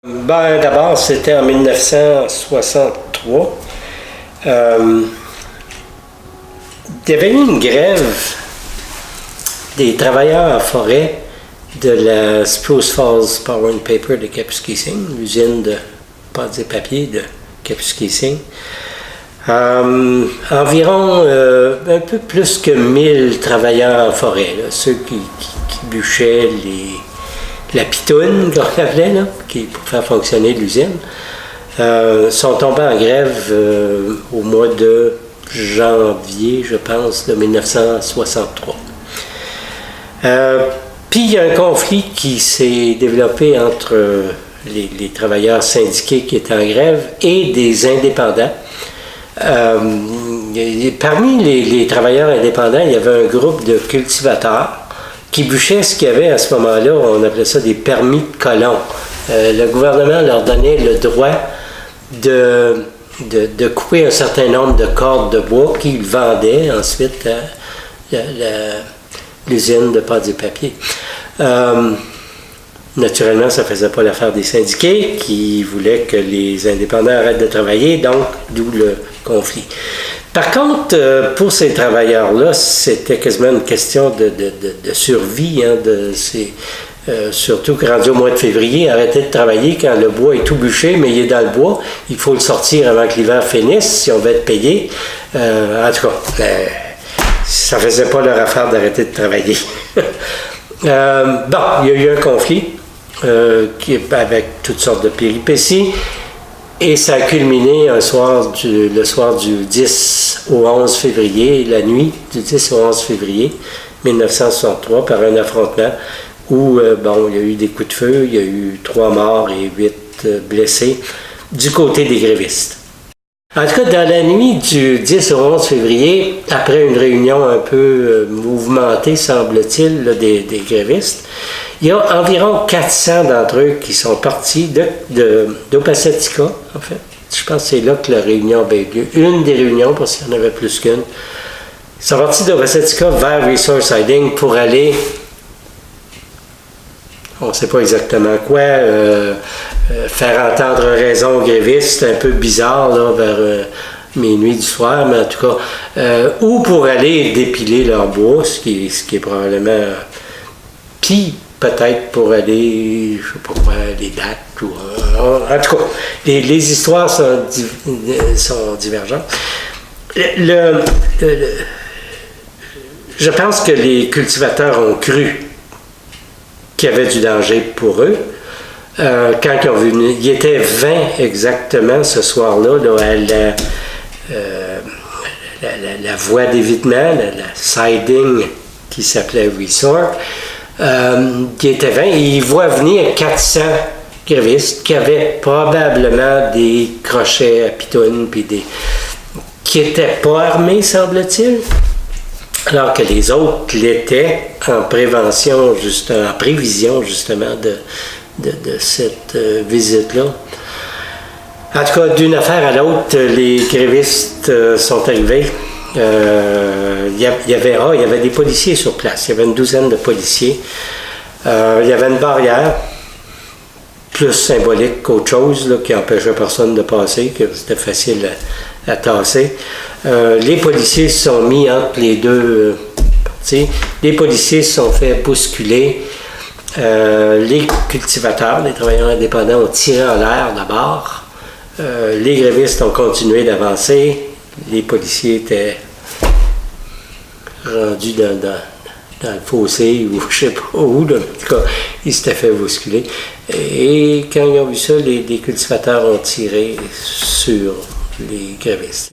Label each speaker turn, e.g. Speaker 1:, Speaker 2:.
Speaker 1: D'abord, c'était en 1963. Il y avait eu une grève des travailleurs en forêt de la Spruce Falls Power and Paper de Kapuskasing, l'usine de pâtes et papier de Kapuskasing. Environ un peu plus que 1000 travailleurs en forêt, là, ceux qui bûchaient la pitoune, qu'on appelait, là, pour faire fonctionner l'usine, sont tombés en grève au mois de janvier, je pense, de 1963. Puis il y a un conflit qui s'est développé entre les travailleurs syndiqués qui étaient en grève et des indépendants. Parmi les travailleurs indépendants, il y avait un groupe de cultivateurs qui bûchaient ce qu'il y avait à ce moment-là, on appelait ça des permis de colons. Le gouvernement leur donnait le droit de couper un certain nombre de cordes de bois qu'ils vendaient ensuite à l'usine de pâtes et papier. Naturellement, ça ne faisait pas l'affaire des syndiqués qui voulaient que les indépendants arrêtent de travailler, donc d'où le conflit. Par contre, pour ces travailleurs-là, c'était quasiment une question de survie. Surtout que rendu au mois de février, arrêter de travailler quand le bois est tout bûché, mais il est dans le bois. Il faut le sortir avant que l'hiver finisse si on veut être payé. En tout cas, ça ne faisait pas leur affaire d'arrêter de travailler. Il y a eu un conflit avec toutes sortes de péripéties. Et ça a culminé le soir du 10 au 11 février, la nuit du 10 au 11 février 1963, par un affrontement où il y a eu des coups de feu, il y a eu 3 morts et 8 blessés du côté des grévistes. En tout cas, dans la nuit du 10 au 11 février, après une réunion un peu mouvementée, semble-t-il, là, des grévistes, il y a environ 400 d'entre eux qui sont partis d'Opasatika, en fait. Je pense que c'est là que la réunion avait eu lieu. Une des réunions, parce qu'il y en avait plus qu'une. Ils sont partis d'Opasatika vers Resource Siding pour aller, on ne sait pas exactement quoi, faire entendre raison aux grévistes. C'est un peu bizarre, là, vers minuit du soir, mais en tout cas, ou pour aller dépiler leur bois, ce qui est probablement... Puis, peut-être pour aller, je ne sais pas quoi, les dates, ou... en tout cas, les histoires sont divergentes. Je pense que les cultivateurs ont cru qu'il y avait du danger pour eux. Quand ils ont venu, il était 20 exactement ce soir-là, à la voie d'évitement, la siding qui s'appelait Resort. Qui était 20, et ils voient venir 400 grévistes qui avaient probablement des crochets à pitoune, puis qui n'étaient pas armés, semble-t-il, alors que les autres l'étaient en prévention, en prévision justement de cette visite-là. En tout cas, d'une affaire à l'autre, les grévistes sont arrivés. Il y avait des policiers sur place. Il y avait une douzaine de policiers. Il y avait une barrière, plus symbolique qu'autre chose, là, qui empêchait personne de passer, que c'était facile à tasser. Les policiers se sont mis entre les deux parties. Les policiers se sont fait bousculer. Les cultivateurs, les travailleurs indépendants ont tiré en l'air d'abord. Les grévistes ont continué d'avancer. Les policiers étaient rendus dans le fossé ou je ne sais pas où, là. En tout cas, ils s'étaient fait bousculer. Et quand ils ont vu ça, les cultivateurs ont tiré sur les grévistes.